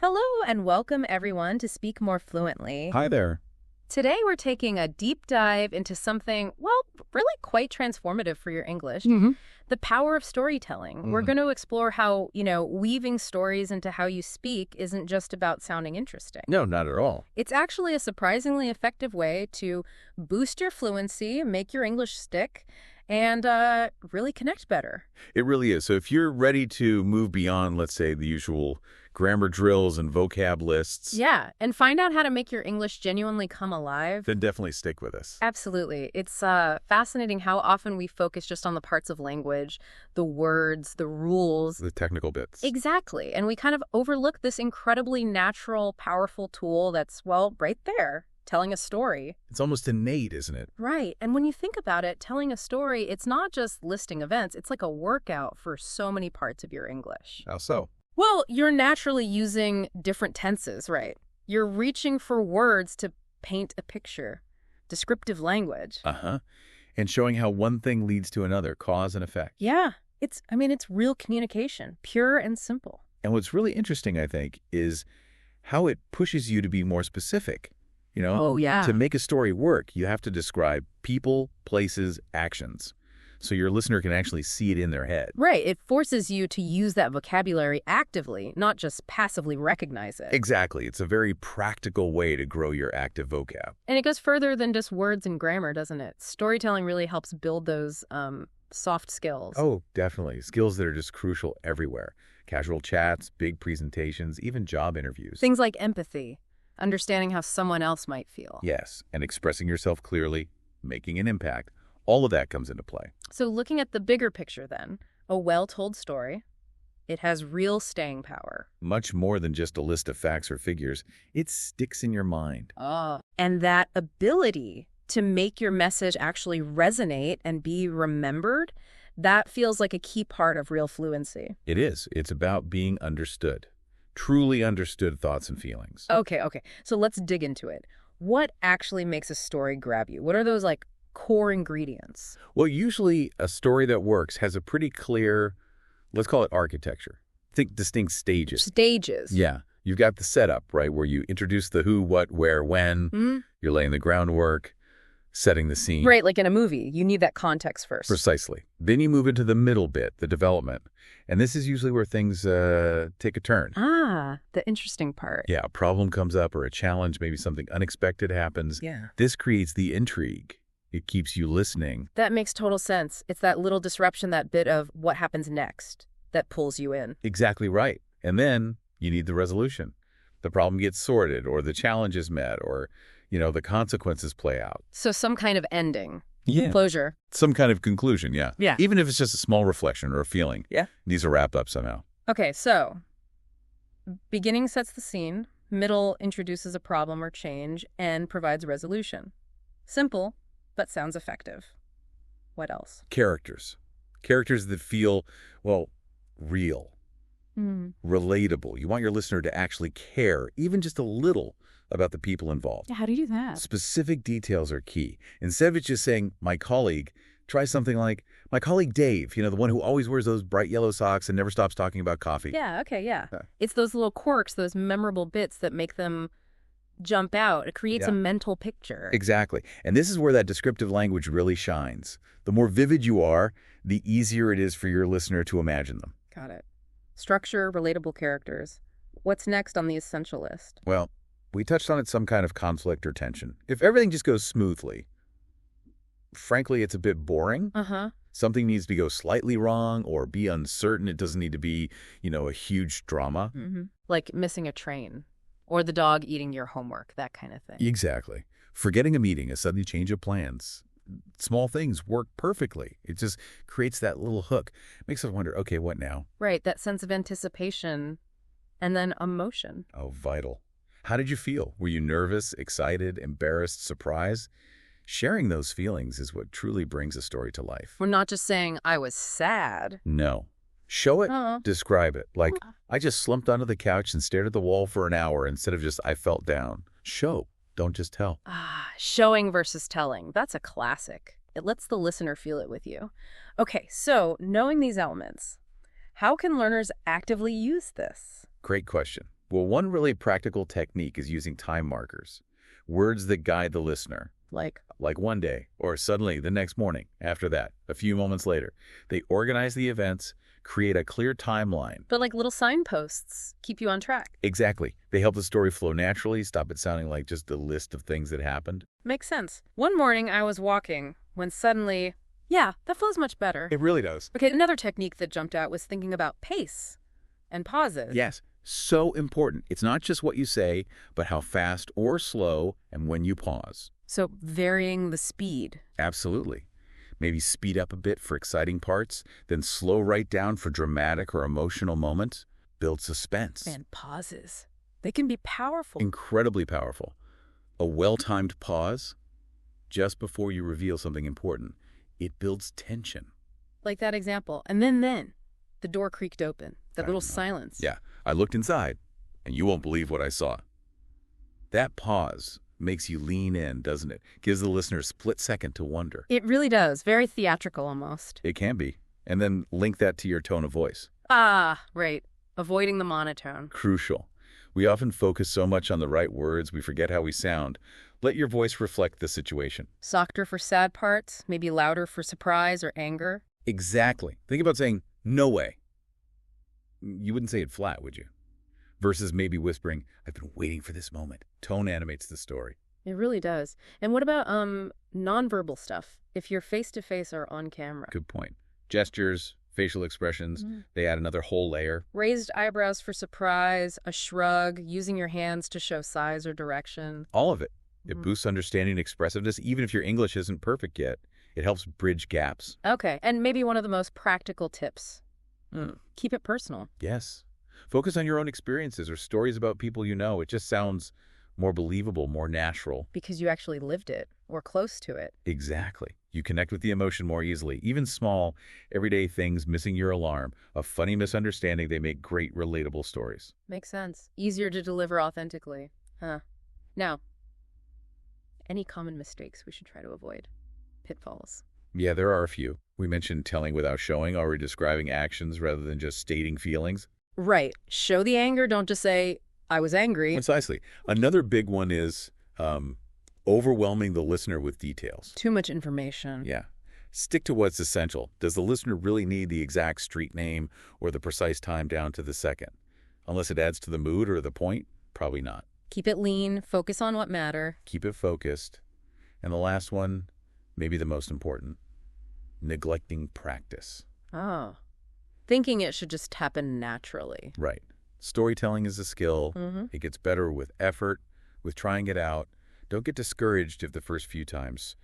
Hello and welcome everyone to Speak More Fluently. Hi there. Today we're taking a deep dive into something, well, really quite transformative for your English. The power of storytelling. We're going to explore how, weaving stories into how you speak isn't just about sounding interesting. No, not at all. It's actually a surprisingly effective way to boost your fluency, make your English stick, and really connect better. It really is. So if you're ready to move beyond, let's say, the usual grammar drills and vocab lists, Yeah, and find out how to make your English genuinely come alive. then definitely stick with us. Absolutely. It's fascinating how often we focus just on the parts of language, the words, the rules. The technical bits. Exactly. And we kind of overlook this incredibly natural, powerful tool that's, well, right there, telling a story. It's almost innate, isn't it? Right. And when you think about it, telling a story, it's not just listing events. It's like a workout for so many parts of your English. How so? Well, you're naturally using different tenses, right? You're reaching for words to paint a picture, descriptive language. Uh-huh. And showing how one thing leads to another, cause and effect. Yeah, it's real communication, pure and simple. And what's really interesting, I think, is how it pushes you to be more specific. Oh, yeah. To make a story work, you have to describe people, places, actions, so your listener can actually see it in their head. Right. It forces you to use that vocabulary actively, not just passively recognize it. Exactly. It's a very practical way to grow your active vocab. And it goes further than just words and grammar, doesn't it? Storytelling really helps build those soft skills. Oh, definitely. Skills that are just crucial everywhere. Casual chats, big presentations, even job interviews. Things like empathy, understanding how someone else might feel. Yes, and expressing yourself clearly, making an impact. All of that comes into play. So looking at the bigger picture then, a well-told story, it has real staying power. Much more than just a list of facts or figures. It sticks in your mind. And that ability to make your message actually resonate and be remembered, that feels like a key part of real fluency. It is. It's about being understood. Truly understood thoughts and feelings. Okay. So let's dig into it. What actually makes a story grab you? What are those, core ingredients? Well, usually a story that works has a pretty clear, let's call it architecture. Think distinct stages. Stages. Yeah. You've got the setup, right, where you introduce the who, what, where, when. You're laying the groundwork, setting the scene. Right, like in a movie. You need that context first. Precisely. Then you move into the middle bit, the development. And this is usually where things take a turn. The interesting part. Yeah, a problem comes up or a challenge, maybe something unexpected happens. Yeah. This creates the intrigue. It keeps you listening. That makes total sense. It's that little disruption, that bit of what happens next that pulls you in. Exactly right. And then you need the resolution. The problem gets sorted, or the challenge is met, or, the consequences play out. So some kind of ending. Yeah. Closure. Some kind of conclusion, yeah. Yeah. Even if it's just a small reflection or a feeling. Yeah. These are wrapped up somehow. Okay, so beginning sets the scene, middle introduces a problem or change, end provides resolution. Simple, but sounds effective. What else? Characters. Characters that feel, well, real, relatable. You want your listener to actually care, even just a little, about the people involved. Yeah, how do you do that? Specific details are key. Instead of it just saying, my colleague, try something like, my colleague Dave, the one who always wears those bright yellow socks and never stops talking about coffee. Yeah, okay, yeah. It's those little quirks, those memorable bits that make them jump out. It creates a mental picture. Exactly. And this is where that descriptive language really shines. The more vivid you are, the easier it is for your listener to imagine them. Got it. Structure, relatable characters. What's next on the essential list? Well, we touched on it, some kind of conflict or tension. If everything just goes smoothly, frankly, it's a bit boring. Something needs to go slightly wrong or be uncertain. It doesn't need to be, a huge drama. Like missing a train. Or the dog eating your homework, that kind of thing. Exactly. Forgetting a meeting, a sudden change of plans. Small things work perfectly. It just creates that little hook. Makes us wonder, okay, what now? Right, that sense of anticipation and then emotion. Oh, vital. How did you feel? Were you nervous, excited, embarrassed, surprised? Sharing those feelings is what truly brings a story to life. We're not just saying, I was sad. No. Show it, describe it. Like, I just slumped onto the couch and stared at the wall for an hour instead of just, I felt down. Show, don't just tell. Showing versus telling. That's a classic. It lets the listener feel it with you. Okay, so knowing these elements, how can learners actively use this? Great question. Well, one really practical technique is using time markers, words that guide the listener. Like one day, or suddenly the next morning, after that, a few moments later. They organize the events, create a clear timeline. But like little signposts, keep you on track. Exactly. They help the story flow naturally, stop it sounding like just a list of things that happened. Makes sense. One morning I was walking when suddenly, yeah, that flows much better. It really does. Okay, another technique that jumped out was thinking about pace and pauses. Yes, so important. It's not just what you say, but how fast or slow and when you pause. So varying the speed. Absolutely. Maybe speed up a bit for exciting parts, then slow right down for dramatic or emotional moments. Build suspense. And pauses. They can be powerful. Incredibly powerful. A well-timed pause just before you reveal something important. It builds tension. Like that example. And then the door creaked open. That little silence. Yeah. I looked inside, and you won't believe what I saw. That pause makes you lean in, doesn't it? Gives the listener a split second to wonder. It really does. Very theatrical almost. It can be. And then link that to your tone of voice. Ah, right. Avoiding the monotone. Crucial. We often focus so much on the right words, we forget how we sound. Let your voice reflect the situation. Softer for sad parts, maybe louder for surprise or anger. Exactly. Think about saying, "No way." You wouldn't say it flat, would you? Versus maybe whispering, "I've been waiting for this moment." Tone animates the story. It really does. And what about nonverbal stuff? If you're face-to-face or on camera? Good point. Gestures, facial expressions, they add another whole layer. Raised eyebrows for surprise, a shrug, using your hands to show size or direction. All of it. It boosts understanding and expressiveness, even if your English isn't perfect yet. It helps bridge gaps. Okay, and maybe one of the most practical tips. Keep it personal. Yes. Focus on your own experiences or stories about people you know. It just sounds more believable, more natural. Because you actually lived it or close to it. Exactly. You connect with the emotion more easily. Even small, everyday things, missing your alarm, a funny misunderstanding, they make great, relatable stories. Makes sense. Easier to deliver authentically. Now, any common mistakes we should try to avoid? Pitfalls. Yeah, there are a few. We mentioned telling without showing, or describing actions rather than just stating feelings. Right. Show the anger. Don't just say, "I was angry." Precisely. Another big one is overwhelming the listener with details. Too much information. Yeah. Stick to what's essential. Does the listener really need the exact street name or the precise time down to the second? Unless it adds to the mood or the point, probably not. Keep it lean. Focus on what matter. Keep it focused. And the last one, maybe the most important, neglecting practice. Oh. Thinking it should just happen naturally. Right. Storytelling is a skill. It gets better with effort, with trying it out. Don't get discouraged if the first few times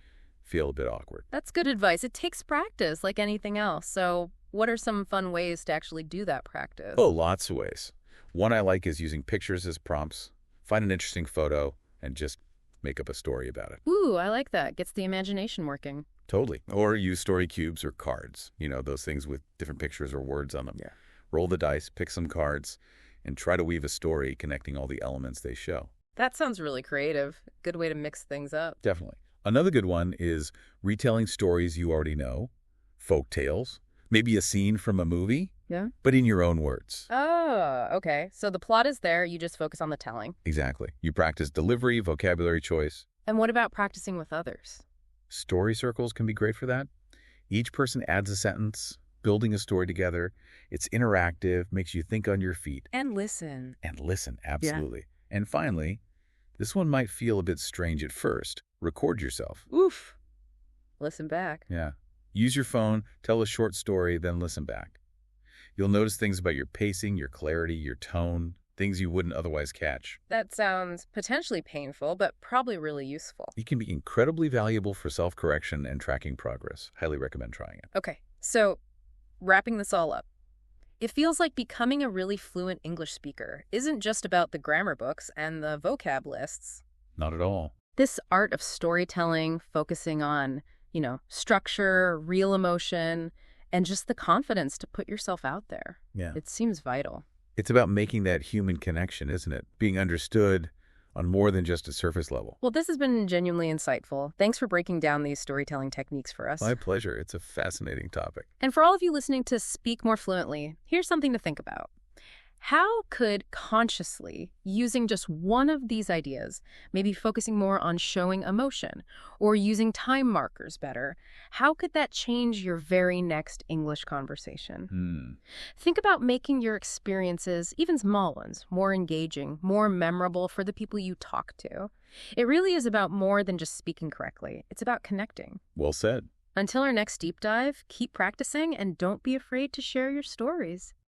feel a bit awkward. That's good advice. It takes practice like anything else. So what are some fun ways to actually do that practice? Oh, lots of ways. One I like is using pictures as prompts. Find an interesting photo and just make up a story about it. Ooh, I like that. Gets the imagination working. Totally. Or use story cubes or cards. You know, those things with different pictures or words on them. Yeah. Roll the dice, pick some cards, and try to weave a story connecting all the elements they show. That sounds really creative. Good way to mix things up. Definitely. Another good one is retelling stories you already know, folk tales, maybe a scene from a movie, but in your own words. Oh, okay. So the plot is there. You just focus on the telling. Exactly. You practice delivery, vocabulary choice. And what about practicing with others? Story circles can be great for that. Each person adds a sentence, building a story together. It's interactive, makes you think on your feet. And listen. Absolutely. Yeah. And finally, this one might feel a bit strange at first. Record yourself. Oof. Listen back. Yeah. Use your phone, tell a short story, then listen back. You'll notice things about your pacing, your clarity, your tone, things you wouldn't otherwise catch. That sounds potentially painful, but probably really useful. It can be incredibly valuable for self-correction and tracking progress. Highly recommend trying it. Okay, so wrapping this all up. It feels like becoming a really fluent English speaker isn't just about the grammar books and the vocab lists. Not at all. This art of storytelling, focusing on, structure, real emotion, and just the confidence to put yourself out there. Yeah. It seems vital. It's about making that human connection, isn't it? Being understood on more than just a surface level. Well, this has been genuinely insightful. Thanks for breaking down these storytelling techniques for us. My pleasure. It's a fascinating topic. And for all of you listening to Speak More Fluently, here's something to think about. How could consciously using just one of these ideas, maybe focusing more on showing emotion or using time markers better, how could that change your very next English conversation? Think about making your experiences, even small ones, more engaging, more memorable for the people you talk to. It really is about more than just speaking correctly. It's about connecting. Well said. Until our next deep dive, keep practicing and don't be afraid to share your stories.